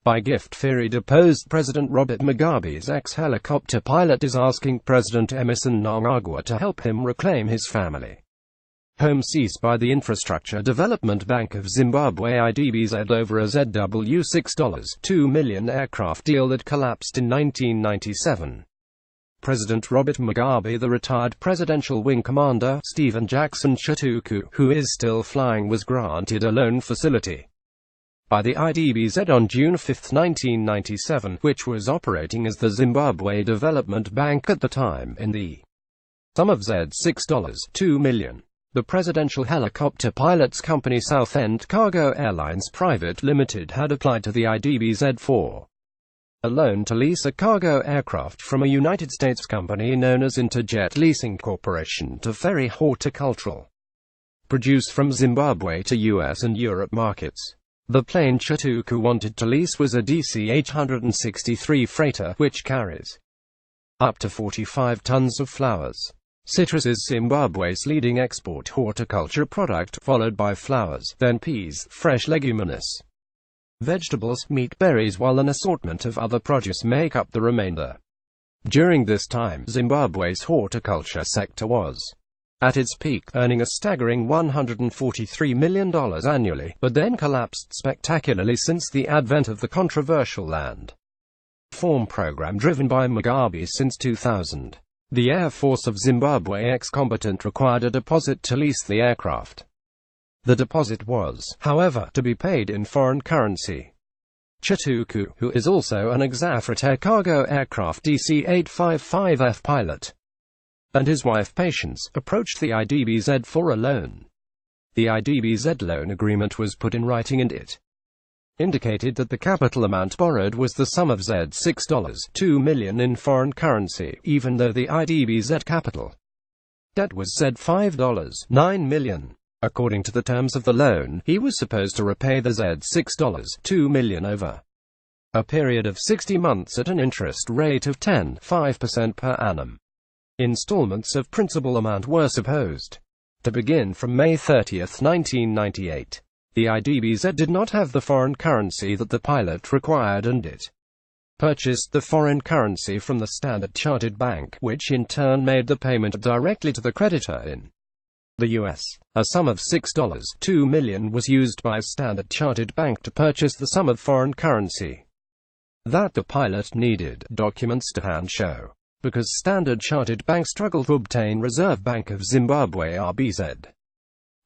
by gift theory. Deposed President Robert Mugabe's ex-helicopter pilot is asking President Emerson Mnangagwa to help him reclaim his family home seized by the Infrastructure Development Bank of Zimbabwe (idbz) over a ZW $6.2 million aircraft deal that collapsed in 1997. President Robert Mugabe, the retired presidential wing commander, Stephen Jackson Chituku, who is still flying, was granted a loan facility by the idbz on June 5, 1997, which was operating as the Zimbabwe Development Bank at the time, in the sum of $6.2 million. The presidential helicopter pilot's company Southend Cargo Airlines Private Limited had applied to the idbz for a loan to lease a cargo aircraft from a United States company known as Interjet Leasing Corporation to ferry horticultural produce from Zimbabwe to US and Europe markets. The plane Chituku wanted to lease was a DC-863 freighter, which carries up to 45 tons of flowers. Citrus is Zimbabwe's leading export horticulture product, followed by flowers, then peas, fresh leguminous vegetables, meat, berries, while an assortment of other produce make up the remainder. During this time, Zimbabwe's horticulture sector was at its peak, earning a staggering $143 million annually, but then collapsed spectacularly since the advent of the controversial land reform program driven by Mugabe since 2000. The Air Force of Zimbabwe ex-combatant required a deposit to lease the aircraft. The deposit was, however, to be paid in foreign currency. Chituku, who is also an ex-Afritair cargo aircraft DC-855F pilot, and his wife Patience, approached the idbz for a loan. The idbz loan agreement was put in writing and it indicated that the capital amount borrowed was the sum of $6.2 million in foreign currency, even though the idbz capital debt was $5.9 million. According to the terms of the loan, he was supposed to repay the $6.2 million over a period of 60 months at an interest rate of 10.5% per annum. Installments of principal amount were supposed to begin from May 30, 1998. The idbz did not have the foreign currency that the pilot required, and it purchased the foreign currency from the Standard Chartered Bank, which in turn made the payment directly to the creditor in the US. A sum of $6.2 million was used by Standard Chartered Bank to purchase the sum of foreign currency that the pilot needed. Documents to hand show, because Standard Chartered Bank struggled to obtain Reserve Bank of Zimbabwe (RBZ)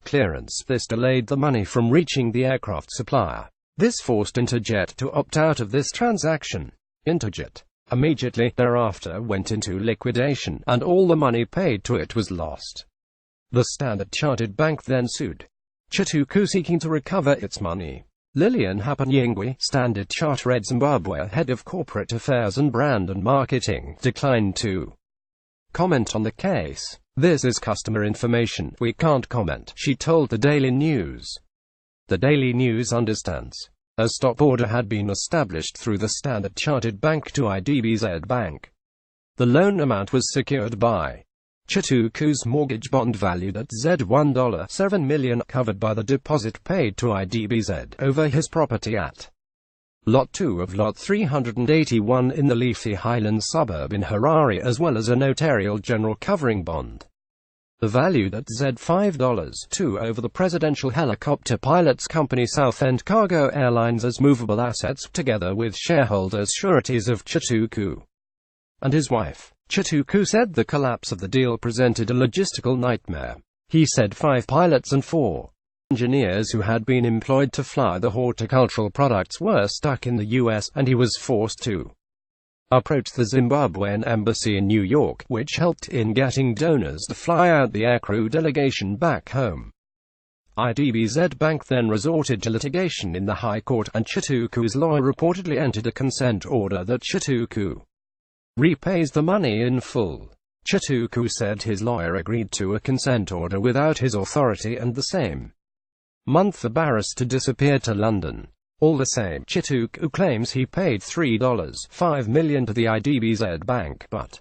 clearance. This delayed the money from reaching the aircraft supplier. This forced Interjet to opt out of this transaction. Interjet immediately thereafter went into liquidation, and all the money paid to it was lost. The Standard Chartered Bank then sued Chituku, seeking to recover its money. Lillian Hapanyingwe, Standard Chartered Zimbabwe head of corporate affairs and brand and marketing, declined to comment on the case. "This is customer information. We can't comment," she told the Daily News. The Daily News understands a stop order had been established through the Standard Chartered Bank to idbz Bank. The loan amount was secured by Chituku's mortgage bond valued at $1.7 million, covered by the deposit paid to idbz over his property at Lot 2 of Lot 381 in the Leafy Highlands suburb in Harare, as well as a notarial general covering bond valued at $5.2 over the presidential helicopter pilot's company Southend Cargo Airlines as movable assets, together with shareholders' sureties of Chituku and his wife. Chituku said the collapse of the deal presented a logistical nightmare. He said 5 pilots and 4 engineers who had been employed to fly the horticultural products were stuck in the US, and he was forced to approach the Zimbabwean embassy in New York, which helped in getting donors to fly out the aircrew delegation back home. idbz Bank then resorted to litigation in the High Court, and Chituku's lawyer reportedly entered a consent order that Chituku repays the money in full. Chituku said his lawyer agreed to a consent order without his authority, and the same month the barrister disappeared to London. All the same, Chituku claims he paid $3.5 million to the idbz Bank, but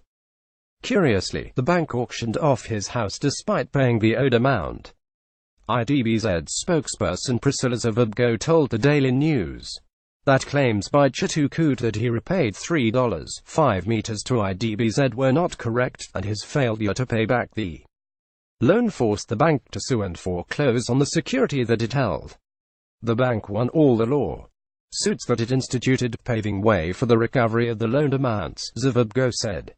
curiously, the bank auctioned off his house despite paying the owed amount. idbz spokesperson Priscilla Zavabgo told the Daily News that claims by Chituku that he repaid $3.5 meters to idbz were not correct, and his failure to pay back the loan forced the bank to sue and foreclose on the security that it held. The bank won all the law suits that it instituted, paving way for the recovery of the loaned amounts, Zavabgo said.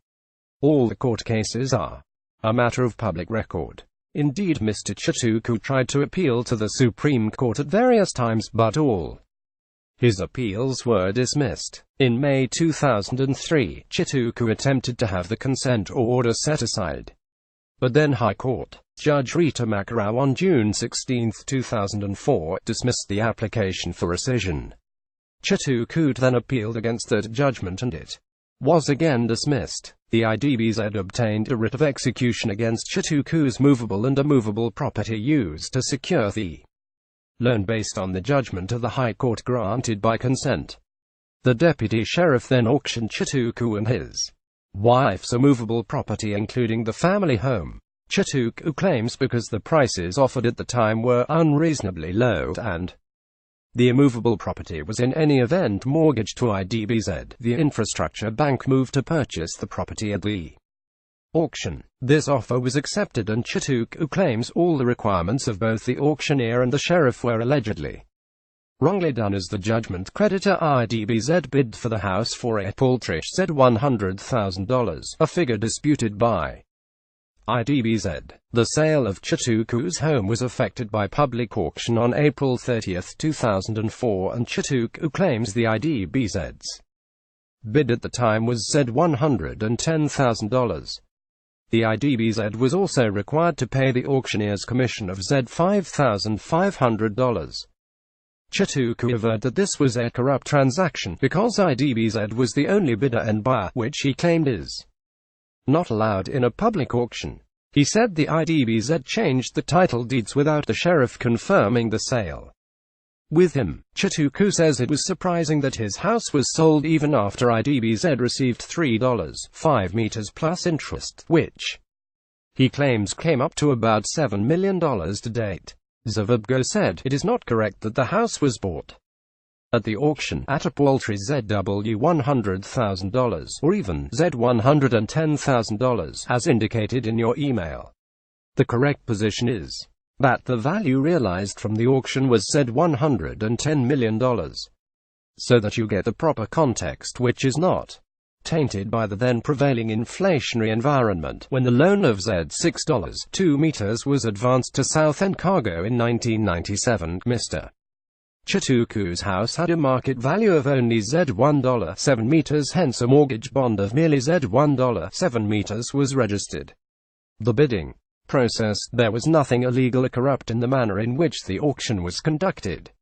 All the court cases are a matter of public record. Indeed, Mr. Chituku tried to appeal to the Supreme Court at various times, but all his appeals were dismissed. In May 2003, Chituku attempted to have the consent order set aside, but then High Court Judge Rita Makarau on June 16, 2004, dismissed the application for rescission. Chituku then appealed against that judgment and it was again dismissed. The idbz obtained a writ of execution against Chituku's movable and immovable property used to secure the loan based on the judgment of the High Court granted by consent. The deputy sheriff then auctioned Chituku and his wife's immovable property, including the family home. Chituku claims because the prices offered at the time were unreasonably low and the immovable property was in any event mortgaged to idbz. The infrastructure bank moved to purchase the property at the auction. This offer was accepted, and Chituku claims all the requirements of both the auctioneer and the sheriff were allegedly wrongly done, as the judgment creditor idbz bid for the house for a paltry $100,000, a figure disputed by idbz. The sale of Chituku's home was effected by public auction on April 30, 2004, and Chituku claims the idbz's bid at the time was $110,000. The idbz was also required to pay the auctioneer's commission of $5,500. Chituku averred that this was a corrupt transaction because idbz was the only bidder and buyer, which he claimed is not allowed in a public auction. He said the idbz changed the title deeds without the sheriff confirming the sale with him. Chituku says it was surprising that his house was sold even after idbz received $3.5 meters plus interest, which he claims came up to about $7 million to date. Zavabgo said it is not correct that the house was bought at the auction at a paltry $100,000, or even $110,000, as indicated in your email. The correct position is that the value realized from the auction was $110 million, so that you get the proper context, which is not tainted by the then prevailing inflationary environment. When the loan of $6.2 meters was advanced to South End Cargo in 1997, Mr. Chituku's house had a market value of only $1.7 meters, hence a mortgage bond of merely $1.7 meters was registered. The bidding process, there was nothing illegal or corrupt in the manner in which the auction was conducted.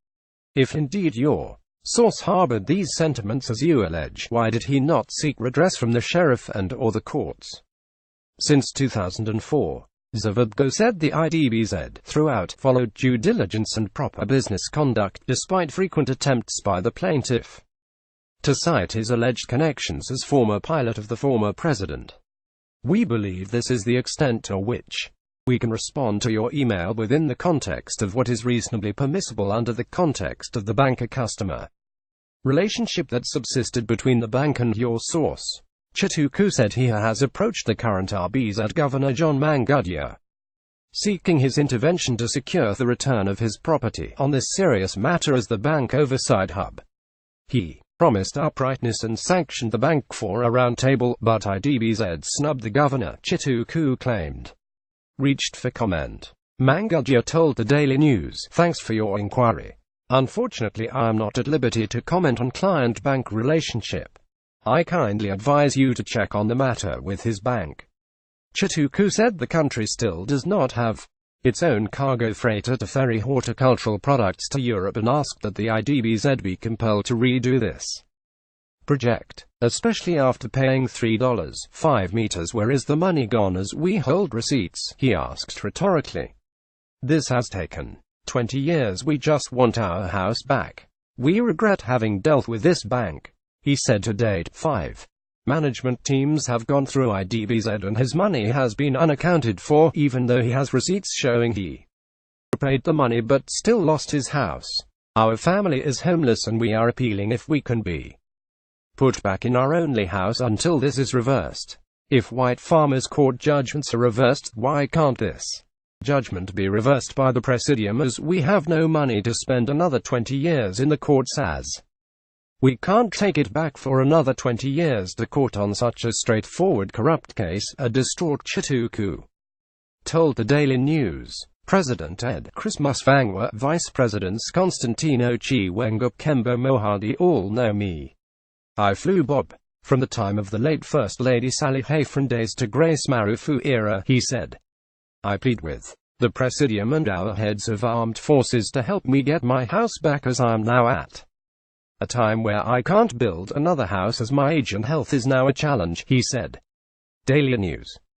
If indeed your source harbored these sentiments as you allege, why did he not seek redress from the sheriff and/or the courts? Since 2004, Zavabgo said the idbz throughout followed due diligence and proper business conduct, despite frequent attempts by the plaintiff to cite his alleged connections as former pilot of the former president. We believe this is the extent to which we can respond to your email within the context of what is reasonably permissible under the context of the banker-customer relationship that subsisted between the bank and your source. Chituku said he has approached the current RBZ Governor John Mangadia, seeking his intervention to secure the return of his property on this serious matter as the bank oversight hub. He promised uprightness and sanctioned the bank for a roundtable, but idbz snubbed the governor, Chituku claimed. Reached for comment. Mangadia told the Daily News, "Thanks for your inquiry. Unfortunately, I am not at liberty to comment on client-bank relationship. I kindly advise you to check on the matter with his bank." Chituku said the country still does not have its own cargo freighter to ferry horticultural products to Europe and asked that the idbz be compelled to redo this project, especially after paying $3.5 meters. "Where is the money gone, as we hold receipts?" he asked rhetorically. "This has taken 20 years. We just want our house back. We regret having dealt with this bank," he said. To date, 5 management teams have gone through idbz and his money has been unaccounted for, even though he has receipts showing he repaid the money but still lost his house. Our family is homeless and we are appealing if we can be put back in our only house until this is reversed. If white farmers' court judgments are reversed, why can't this judgment be reversed by the Presidium, as we have no money to spend another 20 years in the courts, as we can't take it back for another 20 years to court on such a straightforward corrupt case, a distraught Chituku told the Daily News. President Ed Chris Musvangwa, Vice Presidents Constantino Chiwenga, Kembo Mohadi all know me. I flew Bob from the time of the late First Lady Sally Hayfron days to Grace Marufu era, he said. I plead with the Presidium and our heads of armed forces to help me get my house back, as I am now at a time where I can't build another house as my age and health is now a challenge, he said. Daily News.